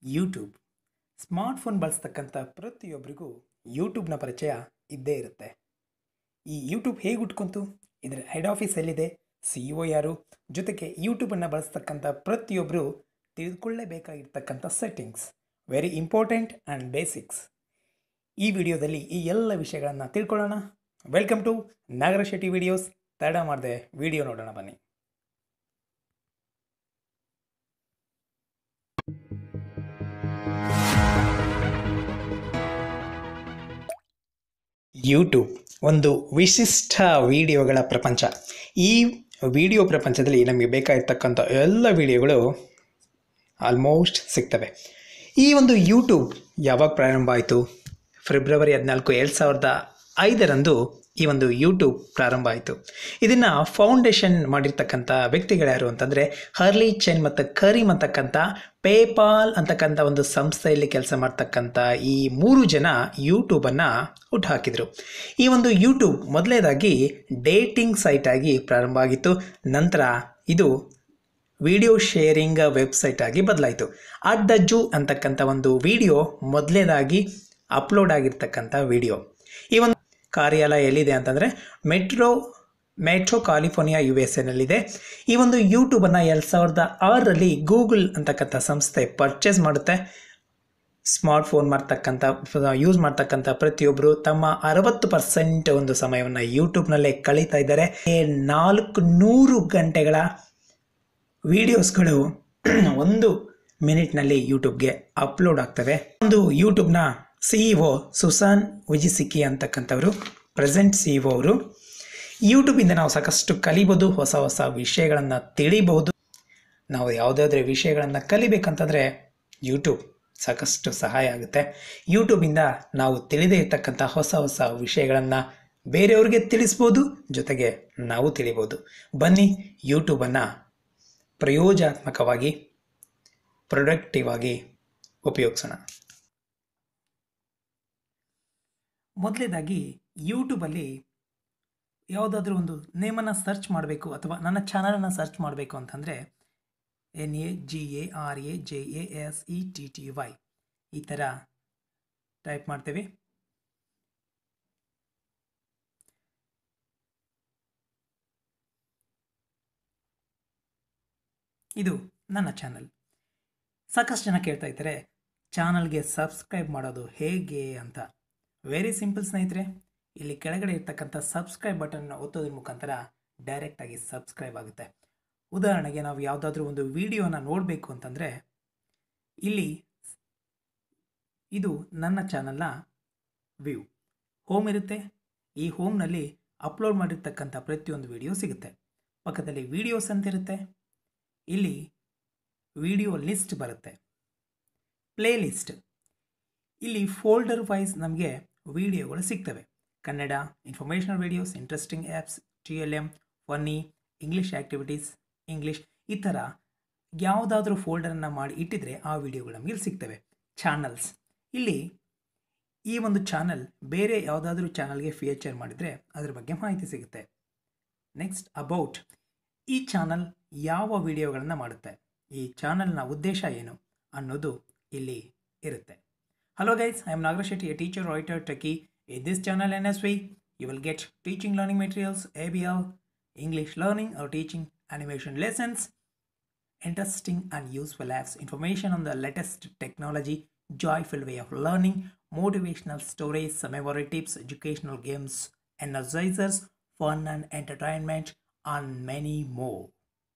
YouTube smartphone ಬಳಸ್ತಕ್ಕಂಥ ಪ್ರತಿಯೊಬ್ಬರಿಗೂ ಯೂಟ್ಯೂಬ್ನ ಪರಿಚಯ ಇದ್ದೇ ಇರುತ್ತೆ. ಈ ಯೂಟ್ಯೂಬ್ ಹೇಗೆ ಹುಟ್ಕೊಂತು, ಇದರ ಹೆಡ್ ಆಫೀಸ್ ಎಲ್ಲಿದೆ, CEO ಯಾರು, ಜೊತೆಗೆ ಯೂಟ್ಯೂಬನ್ನು ಬಳಸ್ತಕ್ಕಂಥ ಪ್ರತಿಯೊಬ್ಬರು ತಿಳಿದುಕೊಳ್ಳೇಬೇಕಾಗಿರ್ತಕ್ಕಂಥ settings very important and basics. ಈ ವಿಡಿಯೋದಲ್ಲಿ ಈ ಎಲ್ಲ ವಿಷಯಗಳನ್ನು ತಿಳ್ಕೊಳ್ಳೋಣ. Welcome to Nagara Shetty videos. ತಡ ಮಾಡದೆ ವಿಡಿಯೋ ನೋಡೋಣ ಬನ್ನಿ. ಯೂಟ್ಯೂಬ್ ಒಂದು ವಿಶಿಷ್ಟ ವಿಡಿಯೋಗಳ ಪ್ರಪಂಚ. ಈ ವಿಡಿಯೋ ಪ್ರಪಂಚದಲ್ಲಿ ನಮಗೆ ಬೇಕಾಗಿರ್ತಕ್ಕಂಥ ಎಲ್ಲ ವಿಡಿಯೋಗಳು ಆಲ್ಮೋಸ್ಟ್ ಸಿಗ್ತವೆ. ಈ ಒಂದು ಯೂಟ್ಯೂಬ್ ಯಾವಾಗ ಪ್ರಾರಂಭ ಆಯಿತು? ಫೆಬ್ರವರಿ 14, 2005 ಈ ಒಂದು ಯೂಟ್ಯೂಬ್ ಪ್ರಾರಂಭ ಆಯಿತು. ಇದನ್ನು ಫೌಂಡೇಶನ್ ಮಾಡಿರ್ತಕ್ಕಂಥ ವ್ಯಕ್ತಿಗಳ್ಯಾರು ಅಂತಂದರೆ ಹರ್ಲಿ ಚೆನ್ ಮತ್ತು ಕರೀಮ್ ಅಂತಕ್ಕಂಥ ಪೇಪಾಲ್ ಅಂತಕ್ಕಂಥ ಒಂದು ಸಂಸ್ಥೆಯಲ್ಲಿ ಕೆಲಸ ಮಾಡ್ತಕ್ಕಂಥ ಈ 3 ಜನ ಯೂಟ್ಯೂಬನ್ನು ಹುಟ್ಟುಹಾಕಿದರು. ಈ ಒಂದು ಯೂಟ್ಯೂಬ್ ಮೊದಲನೇದಾಗಿ ಡೇಟಿಂಗ್ ಸೈಟ್ ಆಗಿ ಪ್ರಾರಂಭ ಆಗಿತ್ತು. ನಂತರ ಇದು ವಿಡಿಯೋ ಶೇರಿಂಗ್ ವೆಬ್ಸೈಟ್ ಆಗಿ ಬದಲಾಯಿತು. ಅಡ್ಡಜ್ಜು ಅಂತಕ್ಕಂಥ ಒಂದು ವಿಡಿಯೋ ಮೊದಲನೇದಾಗಿ ಅಪ್ಲೋಡ್ ಆಗಿರ್ತಕ್ಕಂಥ ವಿಡಿಯೋ. ಈ ಒಂದು ಕಾರ್ಯಾಲಯ ಎಲ್ಲಿದೆ ಅಂತಂದರೆ ಮೆಟ್ರೋ ಕ್ಯಾಲಿಫೋರ್ನಿಯಾ USA ಈ ಒಂದು ಯೂಟ್ಯೂಬನ್ನು 2006 ಗೂಗಲ್ ಅಂತಕ್ಕಂಥ ಸಂಸ್ಥೆ ಪರ್ಚೇಸ್ ಮಾಡುತ್ತೆ. ಸ್ಮಾರ್ಟ್ಫೋನ್ ಯೂಸ್ ಮಾಡ್ತಕ್ಕಂಥ ಪ್ರತಿಯೊಬ್ಬರು ತಮ್ಮ 60% ಒಂದು ಸಮಯವನ್ನು ಯೂಟ್ಯೂಬ್ನಲ್ಲೇ ಕಳೀತಾ ಇದ್ದಾರೆ. 400 ಗಂಟೆಗಳ ವಿಡಿಯೋಸ್ಗಳು 1 ಮಿನಿಟ್ನಲ್ಲಿ ಯೂಟ್ಯೂಬ್ಗೆ ಅಪ್ಲೋಡ್ ಆಗ್ತವೆ. ಒಂದು ಯೂಟ್ಯೂಬ್ನ CEO ಸುಸಾನ್ ವಿಜಿಸಿಕಿ ಅಂತಕ್ಕಂಥವರು ಪ್ರೆಸೆಂಟ್ CEO ಅವರು. ಯೂಟ್ಯೂಬಿಂದ ನಾವು ಸಾಕಷ್ಟು ಕಲಿಬೋದು, ಹೊಸ ವಿಷಯಗಳನ್ನು ತಿಳಿಬಹುದು. ನಾವು ಯಾವುದಾದ್ರೂ ವಿಷಯಗಳನ್ನು ಕಲಿಬೇಕಂತಂದರೆ ಯೂಟ್ಯೂಬ್ ಸಾಕಷ್ಟು ಸಹಾಯ ಆಗುತ್ತೆ. ಯೂಟ್ಯೂಬಿಂದ ನಾವು ತಿಳಿದೇ ಇರ್ತಕ್ಕಂಥ ಹೊಸ ವಿಷಯಗಳನ್ನು ಬೇರೆಯವ್ರಿಗೆ ತಿಳಿಸ್ಬೋದು, ಜೊತೆಗೆ ನಾವು ತಿಳಿಬೋದು. ಬನ್ನಿ ಯೂಟ್ಯೂಬನ್ನು ಪ್ರಯೋಜನಾತ್ಮಕವಾಗಿ ಪ್ರೊಡಕ್ಟಿವ್ ಆಗಿ ಉಪಯೋಗಿಸೋಣ. ಮೊದಲನೇದಾಗಿ ಯೂಟ್ಯೂಬಲ್ಲಿ ಯಾವುದಾದ್ರೂ ಒಂದು ನೇಮನ್ನು ಸರ್ಚ್ ಮಾಡಬೇಕು ಅಥವಾ ನನ್ನ ಚಾನಲನ್ನು ಸರ್ಚ್ ಮಾಡಬೇಕು ಅಂತಂದರೆ NAGARAJASETTY ಈ ಥರ ಟೈಪ್ ಮಾಡ್ತೇವೆ. ಇದು ನನ್ನ ಚಾನಲ್. ಸಾಕಷ್ಟು ಜನ ಕೇಳ್ತಾ ಇದ್ದಾರೆ ಚಾನಲ್ಗೆ ಸಬ್ಸ್ಕ್ರೈಬ್ ಮಾಡೋದು ಹೇಗೆ ಅಂತ. ವೆರಿ ಸಿಂಪಲ್ ಸ್ನೇಹಿತರೆ. ಇಲ್ಲಿ ಕೆಳಗಡೆ ಇರ್ತಕ್ಕಂಥ ಸಬ್ಸ್ಕ್ರೈಬ್ ಬಟನ್ನ ಒತ್ತೋದ್ರ ಮುಖಾಂತರ ಡೈರೆಕ್ಟಾಗಿ ಸಬ್ಸ್ಕ್ರೈಬ್ ಆಗುತ್ತೆ. ಉದಾಹರಣೆಗೆ ನಾವು ಯಾವುದಾದ್ರೂ ಒಂದು ವಿಡಿಯೋನ ನೋಡಬೇಕು ಅಂತಂದರೆ ಇಲ್ಲಿ ಇದು ನನ್ನ ಚಾನಲ್ನ ವ್ಯೂ ಹೋಮ್ ಇರುತ್ತೆ. ಈ ಹೋಮ್ನಲ್ಲಿ ಅಪ್ಲೋಡ್ ಮಾಡಿರ್ತಕ್ಕಂಥ ಪ್ರತಿಯೊಂದು ವಿಡಿಯೋ ಸಿಗುತ್ತೆ. ಪಕ್ಕದಲ್ಲಿ ವಿಡಿಯೋಸ್ ಅಂತ ಇರುತ್ತೆ. ಇಲ್ಲಿ ವಿಡಿಯೋ ಲಿಸ್ಟ್ ಬರುತ್ತೆ, ಪ್ಲೇ ಲಿಸ್ಟ್. ಇಲ್ಲಿ ಫೋಲ್ಡರ್ ವೈಸ್ ನಮಗೆ ವಿಡಿಯೋಗಳು ಸಿಗ್ತವೆ. Kannada, informational videos, interesting apps, TLM, funny, English activities, English, ಈ ಥರ ಯಾವುದಾದ್ರೂ ಫೋಲ್ಡರನ್ನು ಮಾಡಿ ಇಟ್ಟಿದ್ರೆ ಆ ವಿಡಿಯೋಗಳು ನಮಗೆ ಸಿಗ್ತವೆ. ಚಾನಲ್ಸ್, ಇಲ್ಲಿ ಈ ಒಂದು ಚಾನಲ್ ಬೇರೆ ಯಾವುದಾದ್ರೂ ಚಾನಲ್ಗೆ ಫೀಚರ್ ಮಾಡಿದರೆ ಅದ್ರ ಬಗ್ಗೆ ಮಾಹಿತಿ ಸಿಗುತ್ತೆ. ನೆಕ್ಸ್ಟ್ ಅಬೌಟ್, ಈ ಚಾನಲ್ ಯಾವ ವಿಡಿಯೋಗಳನ್ನು ಮಾಡುತ್ತೆ, ಈ ಚಾನಲ್ನ ಉದ್ದೇಶ ಏನು ಅನ್ನೋದು ಇಲ್ಲಿ ಇರುತ್ತೆ. Hello guys, I am Nagar Shetty, a teacher, writer, techie. In this channel NSV, you will get teaching learning materials, ABL, English learning or teaching, animation lessons, interesting and useful apps, information on the latest technology, joyful way of learning, motivational stories, summary tips, educational games, energizers, fun and entertainment, and many more.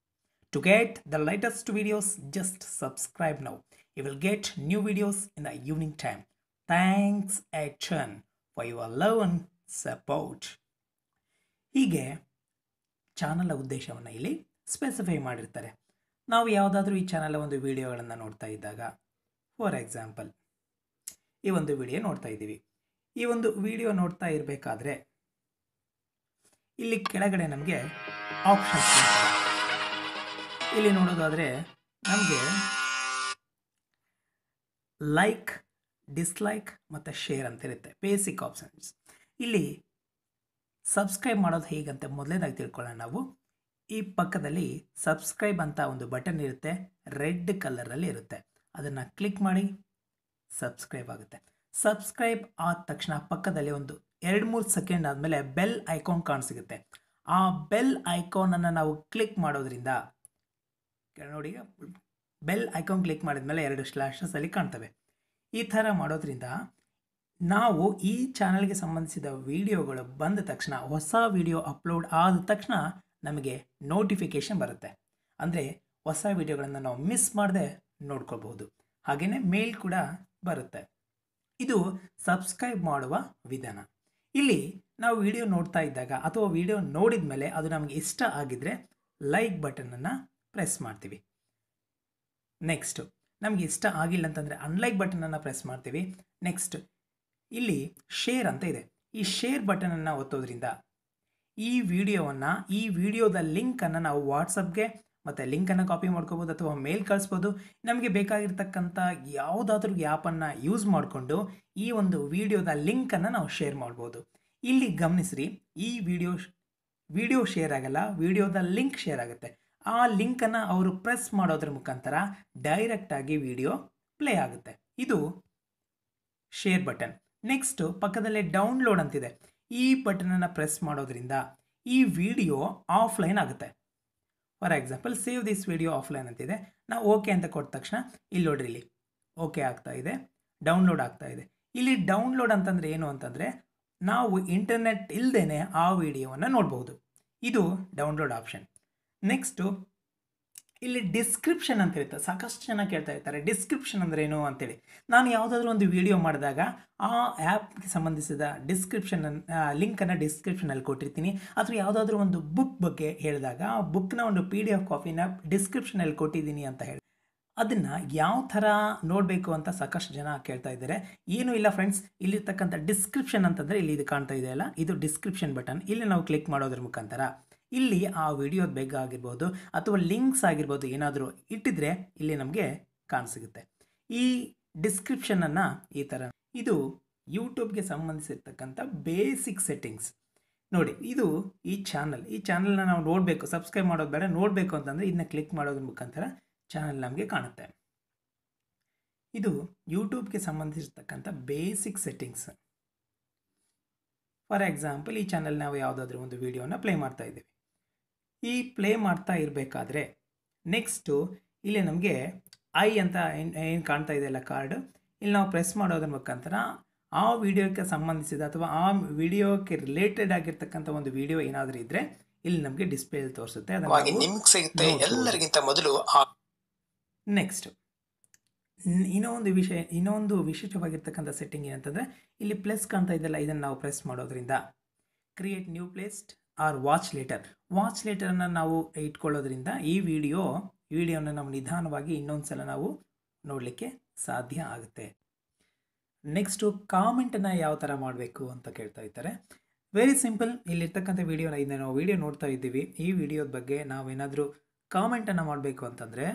To get the latest videos, just subscribe now. You will get new videos in the evening time. Thanks a ton for your love and support. ಹೀಗೆ channel ಉದ್ದೇಶವನ್ನು ಇಲ್ಲಿ specify ಮಾಡಿರ್ತಾರೆ. ನಾವು ಯಾವುದಾದ್ರೂ ಈ channel ಒಂದು ವಿಡಿಯೋಗಳನ್ನು ನೋಡ್ತಾ ಇದ್ದಾಗ, ಫಾರ್ ಎಕ್ಸಾಂಪಲ್ ಈ ಒಂದು ವಿಡಿಯೋ ನೋಡ್ತಾ ಇದ್ದೀವಿ. ಈ ಒಂದು ವಿಡಿಯೋ ನೋಡ್ತಾ ಇರಬೇಕಾದ್ರೆ ಇಲ್ಲಿ ಕೆಳಗಡೆ ನಮಗೆ ಆಪ್ಷನ್ಸ್ ಇಲ್ಲಿ ನೋಡೋದಾದರೆ ನಮಗೆ ಲೈಕ್, ಡಿಸ್ಲೈಕ್ ಮತ್ತು ಶೇರ್ ಅಂತ ಇರುತ್ತೆ, ಬೇಸಿಕ್ ಆಪ್ಷನ್ಸ್. ಇಲ್ಲಿ ಸಬ್ಸ್ಕ್ರೈಬ್ ಮಾಡೋದು ಹೇಗಂತ ಮೊದಲನೇದಾಗಿ ತಿಳ್ಕೊಳ್ಳೋಣ ನಾವು. ಈ ಪಕ್ಕದಲ್ಲಿ ಸಬ್ಸ್ಕ್ರೈಬ್ ಅಂತ ಒಂದು ಬಟನ್ ಇರುತ್ತೆ, ರೆಡ್ ಕಲರಲ್ಲಿ ಇರುತ್ತೆ. ಅದನ್ನು ಕ್ಲಿಕ್ ಮಾಡಿ ಸಬ್ಸ್ಕ್ರೈಬ್ ಆಗುತ್ತೆ. ಸಬ್ಸ್ಕ್ರೈಬ್ ಆದ ತಕ್ಷಣ ಪಕ್ಕದಲ್ಲಿ ಒಂದು 2-3 ಸೆಕೆಂಡ್ ಆದಮೇಲೆ ಬೆಲ್ ಐಕಾನ್ ಕಾಣಿಸಿಗುತ್ತೆ. ಆ ಬೆಲ್ ಐಕಾನನ್ನು ನಾವು ಕ್ಲಿಕ್ ಮಾಡೋದ್ರಿಂದ ನೋಡಿ, ಬೆಲ್ ಐಕಾನ್ ಕ್ಲಿಕ್ ಮಾಡಿದ್ಮೇಲೆ 2 ಸ್ಲ್ಯಾಶಸ್ ಅಲ್ಲಿ ಕಾಣ್ತವೆ. ಈ ಥರ ಮಾಡೋದ್ರಿಂದ ನಾವು ಈ ಚಾನಲ್ಗೆ ಸಂಬಂಧಿಸಿದ ವಿಡಿಯೋಗಳು ಬಂದ ತಕ್ಷಣ, ಹೊಸ ವಿಡಿಯೋ ಅಪ್ಲೋಡ್ ಆದ ತಕ್ಷಣ ನಮಗೆ ನೋಟಿಫಿಕೇಷನ್ ಬರುತ್ತೆ. ಅಂದರೆ ಹೊಸ ವಿಡಿಯೋಗಳನ್ನು ನಾವು ಮಿಸ್ ಮಾಡದೆ ನೋಡ್ಕೋಬಹುದು. ಹಾಗೆಯೇ ಮೇಲ್ ಕೂಡ ಬರುತ್ತೆ. ಇದು ಸಬ್ಸ್ಕ್ರೈಬ್ ಮಾಡುವ ವಿಧಾನ. ಇಲ್ಲಿ ನಾವು ವಿಡಿಯೋ ನೋಡ್ತಾ ಇದ್ದಾಗ ಅಥವಾ ವಿಡಿಯೋ ನೋಡಿದ ಮೇಲೆ ಅದು ನಮಗೆ ಇಷ್ಟ ಆಗಿದ್ರೆ ಲೈಕ್ ಬಟನನ್ನು ಪ್ರೆಸ್ ಮಾಡ್ತೀವಿ. ನೆಕ್ಸ್ಟ್ ನಮಗೆ ಇಷ್ಟ ಆಗಿಲ್ಲ ಅಂತಂದರೆ ಅನ್ಲೈಕ್ ಬಟನನ್ನು ಪ್ರೆಸ್ ಮಾಡ್ತೀವಿ. ನೆಕ್ಸ್ಟ್ ಇಲ್ಲಿ ಶೇರ್ ಅಂತ ಇದೆ. ಈ ಶೇರ್ ಬಟನನ್ನು ಒತ್ತೋದ್ರಿಂದ ಈ ವಿಡಿಯೋದ ಲಿಂಕನ್ನು ನಾವು ವಾಟ್ಸಪ್ಗೆ ಮತ್ತು ಲಿಂಕನ್ನು ಕಾಪಿ ಮಾಡ್ಕೋಬೋದು ಅಥವಾ ಮೇಲ್ ಕಳಿಸ್ಬೋದು. ನಮಗೆ ಬೇಕಾಗಿರ್ತಕ್ಕಂಥ ಯಾವುದಾದ್ರೂ ಆ್ಯಪನ್ನು ಯೂಸ್ ಮಾಡಿಕೊಂಡು ಈ ಒಂದು ವಿಡಿಯೋದ ಲಿಂಕನ್ನು ನಾವು ಶೇರ್ ಮಾಡ್ಬೋದು. ಇಲ್ಲಿ ಗಮನಿಸ್ರಿ, ಈ ವಿಡಿಯೋ ಶೇರ್ ಆಗಲ್ಲ, ವಿಡಿಯೋದ ಲಿಂಕ್ ಶೇರ್ ಆಗುತ್ತೆ. ಆ ಲಿಂಕನ್ನು ಅವರು ಪ್ರೆಸ್ ಮಾಡೋದ್ರ ಮುಖಾಂತರ ಡೈರೆಕ್ಟಾಗಿ ವಿಡಿಯೋ ಪ್ಲೇ ಆಗುತ್ತೆ. ಇದು ಶೇರ್ ಬಟನ್. ನೆಕ್ಸ್ಟು ಪಕ್ಕದಲ್ಲೇ ಡೌನ್ಲೋಡ್ ಅಂತಿದೆ. ಈ ಬಟನನ್ನು ಪ್ರೆಸ್ ಮಾಡೋದ್ರಿಂದ ಈ ವಿಡಿಯೋ ಆಫ್ಲೈನ್ ಆಗುತ್ತೆ. For example, save this video offline ಅಂತಿದೆ. ನಾವು ಓಕೆ ಅಂತ ಕೊಟ್ಟ ತಕ್ಷಣ ಇಲ್ಲಿ ನೋಡ್ರಿ, ಇಲ್ಲಿ ಓಕೆ ಆಗ್ತಾ ಇದೆ, ಡೌನ್ಲೋಡ್ ಆಗ್ತಾ ಇದೆ. ಇಲ್ಲಿ ಡೌನ್ಲೋಡ್ ಅಂತಂದರೆ ಏನು ಅಂತಂದರೆ ನಾವು ಇಂಟರ್ನೆಟ್ ಇಲ್ಲದೇ ಆ ವಿಡಿಯೋವನ್ನು ನೋಡ್ಬೋದು. ಇದು ಡೌನ್ಲೋಡ್ ಆಪ್ಷನ್. ನೆಕ್ಸ್ಟು ಇಲ್ಲಿ ಡಿಸ್ಕ್ರಿಪ್ಷನ್ ಅಂತ ಇರುತ್ತೆ. ಸಾಕಷ್ಟು ಜನ ಕೇಳ್ತಾ ಇರ್ತಾರೆ, ಡಿಸ್ಕ್ರಿಪ್ಷನ್ ಅಂದರೆ ಏನು ಅಂತೇಳಿ. ನಾನು ಯಾವುದಾದ್ರೂ ಒಂದು ವಿಡಿಯೋ ಮಾಡಿದಾಗ ಆ ಆ್ಯಪ್ಗೆ ಸಂಬಂಧಿಸಿದ ಲಿಂಕನ್ನು ಡಿಸ್ಕ್ರಿಪ್ಷನಲ್ಲಿ ಕೊಟ್ಟಿರ್ತೀನಿ. ಅಥವಾ ಯಾವುದಾದ್ರೂ ಒಂದು ಬುಕ್ ಬಗ್ಗೆ ಹೇಳಿದಾಗ ಆ ಬುಕ್ನ ಒಂದು PDF ಕಾಪಿನ ಡಿಸ್ಕ್ರಿಪ್ಷನಲ್ಲಿ ಕೊಟ್ಟಿದ್ದೀನಿ ಅಂತ ಹೇಳಿ, ಅದನ್ನು ಯಾವ ಥರ ನೋಡಬೇಕು ಅಂತ ಸಾಕಷ್ಟು ಜನ ಕೇಳ್ತಾ ಇದ್ದಾರೆ. ಏನೂ ಇಲ್ಲ ಫ್ರೆಂಡ್ಸ್, ಇಲ್ಲಿರ್ತಕ್ಕಂಥ ಡಿಸ್ಕ್ರಿಪ್ಷನ್ ಅಂತಂದರೆ ಇಲ್ಲಿ ಇದು ಕಾಣ್ತಾ ಇದೆಯಲ್ಲ, ಇದು ಡಿಸ್ಕ್ರಿಪ್ಷನ್ ಬಟನ್. ಇಲ್ಲಿ ನಾವು ಕ್ಲಿಕ್ ಮಾಡೋದ್ರ ಮುಖಾಂತರ ಇಲ್ಲಿ ಆ ವಿಡಿಯೋದ ಬೇಗ ಆಗಿರ್ಬೋದು ಅಥವಾ ಲಿಂಕ್ಸ್ ಆಗಿರ್ಬೋದು ಏನಾದರೂ ಇಟ್ಟಿದ್ರೆ ಇಲ್ಲಿ ನಮಗೆ ಕಾಣಿಸಿಗುತ್ತೆ. ಈ ಡಿಸ್ಕ್ರಿಪ್ಷನನ್ನು ಈ ಥರ, ಇದು ಯೂಟ್ಯೂಬ್ಗೆ ಸಂಬಂಧಿಸಿರ್ತಕ್ಕಂಥ ಬೇಸಿಕ್ ಸೆಟ್ಟಿಂಗ್ಸ್ ನೋಡಿ. ಇದು ಈ ಚಾನಲ್ನ ನಾವು ನೋಡಬೇಕು, ಸಬ್ಸ್ಕ್ರೈಬ್ ಮಾಡೋದು ಬೇಡ, ನೋಡಬೇಕು ಅಂತಂದರೆ ಇದನ್ನ ಕ್ಲಿಕ್ ಮಾಡೋದ್ರ ಮುಖಾಂತರ ಚಾನಲ್ ನಮಗೆ ಕಾಣುತ್ತೆ. ಇದು ಯೂಟ್ಯೂಬ್ಗೆ ಸಂಬಂಧಿಸಿರ್ತಕ್ಕಂಥ ಬೇಸಿಕ್ ಸೆಟ್ಟಿಂಗ್ಸ್. ಫಾರ್ ಎಕ್ಸಾಂಪಲ್, ಈ ಚಾನಲ್ ನಾವು ಯಾವುದಾದ್ರೂ ಒಂದು ವಿಡಿಯೋನ ಪ್ಲೇ ಮಾಡ್ತಾ ಇದ್ದೀವಿ. ಈ ಪ್ಲೇ ಮಾಡ್ತಾ ಇರಬೇಕಾದ್ರೆ ನೆಕ್ಸ್ಟು ಇಲ್ಲಿ ನಮಗೆ ಐ ಅಂತ ಏನು ಕಾಣ್ತಾ ಇದೆಯಲ್ಲ ಕಾರ್ಡ್, ಇಲ್ಲಿ ನಾವು ಪ್ರೆಸ್ ಮಾಡೋದ್ರ ಮುಖಾಂತರ ಆ ವಿಡಿಯೋಕ್ಕೆ ಸಂಬಂಧಿಸಿದ ಅಥವಾ ಆ ವಿಡಿಯೋಕ್ಕೆ ರಿಲೇಟೆಡ್ ಆಗಿರ್ತಕ್ಕಂಥ ಒಂದು ವಿಡಿಯೋ ಏನಾದರೂ ಇದ್ದರೆ ಇಲ್ಲಿ ನಮಗೆ ಡಿಸ್ಪ್ಲೇಯಲ್ಲಿ ತೋರಿಸುತ್ತೆ. ಎಲ್ಲರಿಗಿಂತ ಮೊದಲು ನೆಕ್ಸ್ಟ್ ಇನ್ನೊಂದು ವಿಶೇಷವಾಗಿರ್ತಕ್ಕಂಥ ಸೆಟ್ಟಿಂಗ್ ಏನಂತಂದರೆ ಇಲ್ಲಿ ಪ್ಲಸ್ ಕಾಣ್ತಾ ಇದೆಯಲ್ಲ, ಇದನ್ನು ನಾವು ಪ್ರೆಸ್ ಮಾಡೋದ್ರಿಂದ ಕ್ರಿಯೇಟ್ ನ್ಯೂ ಪ್ಲೇಸ್ಟ್ ಆರ್ ವಾಚ್ ಲೇಟರನ್ನು ನಾವು ಇಟ್ಕೊಳ್ಳೋದ್ರಿಂದ ಈ ವಿಡಿಯೋನ ನಾವು ನಿಧಾನವಾಗಿ ಇನ್ನೊಂದು ಸಲ ನಾವು ನೋಡಲಿಕ್ಕೆ ಸಾಧ್ಯ ಆಗುತ್ತೆ. ನೆಕ್ಸ್ಟು ಕಾಮೆಂಟನ್ನು ಯಾವ ಥರ ಮಾಡಬೇಕು ಅಂತ ಕೇಳ್ತಾ ಇದ್ದಾರೆ. Very simple. ಇಲ್ಲಿರ್ತಕ್ಕಂಥ ನಾವು ವಿಡಿಯೋ ನೋಡ್ತಾ ಇದ್ದೀವಿ. ಈ ವಿಡಿಯೋದ ಬಗ್ಗೆ ನಾವೇನಾದರೂ ಕಾಮೆಂಟನ್ನು ಮಾಡಬೇಕು ಅಂತಂದರೆ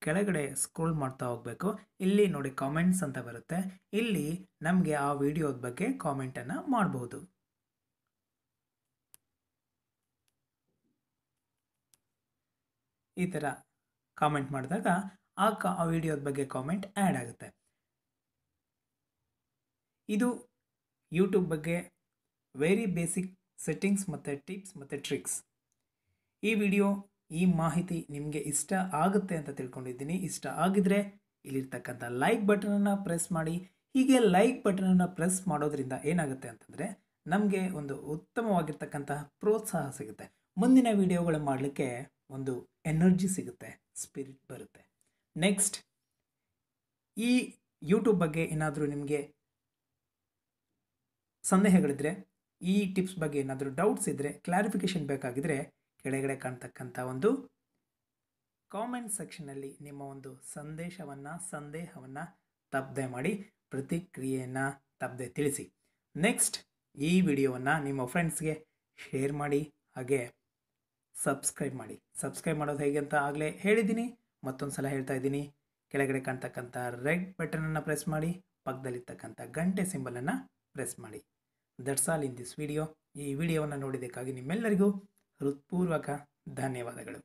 ಕೆಳಗಡೆ ಸ್ಕ್ರೋಲ್ ಮಾಡ್ತಾ ಹೋಗಬೇಕು. ಇಲ್ಲಿ ನೋಡಿ ಕಾಮೆಂಟ್ಸ್ ಅಂತ ಬರುತ್ತೆ. ಇಲ್ಲಿ ನಮಗೆ ಆ ವಿಡಿಯೋದ ಬಗ್ಗೆ ಕಾಮೆಂಟನ್ನು ಮಾಡಬಹುದು. ಈ ಥರ ಕಾಮೆಂಟ್ ಮಾಡಿದಾಗ ಆ ವಿಡಿಯೋದ ಬಗ್ಗೆ ಕಾಮೆಂಟ್ ಆ್ಯಡ್ ಆಗುತ್ತೆ. ಇದು ಯೂಟ್ಯೂಬ್ ಬಗ್ಗೆ ವೆರಿ ಬೇಸಿಕ್ ಸೆಟ್ಟಿಂಗ್ಸ್ ಮತ್ತು ಟಿಪ್ಸ್ ಮತ್ತು ಟ್ರಿಕ್ಸ್. ಈ ಮಾಹಿತಿ ನಿಮಗೆ ಇಷ್ಟ ಆಗುತ್ತೆ ಅಂತ ತಿಳ್ಕೊಂಡಿದ್ದೀನಿ. ಇಷ್ಟ ಆಗಿದ್ರೆ ಇಲ್ಲಿರ್ತಕ್ಕಂಥ ಲೈಕ್ ಬಟನನ್ನು ಪ್ರೆಸ್ ಮಾಡಿ. ಹೀಗೆ ಲೈಕ್ ಬಟನನ್ನು ಪ್ರೆಸ್ ಮಾಡೋದ್ರಿಂದ ಏನಾಗುತ್ತೆ ಅಂತಂದರೆ ನಮಗೆ ಒಂದು ಉತ್ತಮವಾಗಿರ್ತಕ್ಕಂತಹ ಪ್ರೋತ್ಸಾಹ ಸಿಗುತ್ತೆ. ಮುಂದಿನ ವಿಡಿಯೋಗಳು ಮಾಡಲಿಕ್ಕೆ ಒಂದು ಎನರ್ಜಿ ಸಿಗುತ್ತೆ, ಸ್ಪಿರಿಟ್ ಬರುತ್ತೆ. ನೆಕ್ಸ್ಟ್, ಈ ಯೂಟ್ಯೂಬ್ ಬಗ್ಗೆ ಏನಾದರೂ ನಿಮಗೆ ಸಂದೇಹಗಳಿದ್ದರೆ, ಈ ಟಿಪ್ಸ್ ಬಗ್ಗೆ ಏನಾದರೂ ಡೌಟ್ಸ್ ಇದ್ದರೆ, ಕ್ಲಾರಿಫಿಕೇಷನ್ ಬೇಕಾಗಿದ್ದರೆ ಕೆಳಗಡೆ ಕಾಣ್ತಕ್ಕಂಥ ಒಂದು ಕಾಮೆಂಟ್ ಸೆಕ್ಷನಲ್ಲಿ ನಿಮ್ಮ ಒಂದು ಸಂದೇಹವನ್ನು ತಪ್ಪದೆ ಮಾಡಿ, ಪ್ರತಿಕ್ರಿಯೆಯನ್ನು ತಪ್ಪದೆ ತಿಳಿಸಿ. ನೆಕ್ಸ್ಟ್, ಈ ವಿಡಿಯೋವನ್ನು ನಿಮ್ಮ ಫ್ರೆಂಡ್ಸ್ಗೆ ಶೇರ್ ಮಾಡಿ, ಹಾಗೆ ಸಬ್ಸ್ಕ್ರೈಬ್ ಮಾಡಿ. ಸಬ್ಸ್ಕ್ರೈಬ್ ಮಾಡೋದು ಹೇಗೆ ಅಂತ ಆಗಲೇ ಹೇಳಿದ್ದೀನಿ, ಮತ್ತೊಂದು ಸಲ ಹೇಳ್ತಾ ಇದ್ದೀನಿ. ಕೆಳಗಡೆ ಕಾಣ್ತಕ್ಕಂಥ ರೆಡ್ ಬಟನನ್ನು ಪ್ರೆಸ್ ಮಾಡಿ, ಪಕ್ಕದಲ್ಲಿರ್ತಕ್ಕಂಥ ಗಂಟೆ ಸಿಂಬಲನ್ನು ಪ್ರೆಸ್ ಮಾಡಿ. That's all in this video. ಈ ವಿಡಿಯೋವನ್ನು ನೋಡಿದ್ದಕ್ಕಾಗಿ ನಿಮ್ಮೆಲ್ಲರಿಗೂ ಹೃತ್ಪೂರ್ವಕ ಧನ್ಯವಾದಗಳು.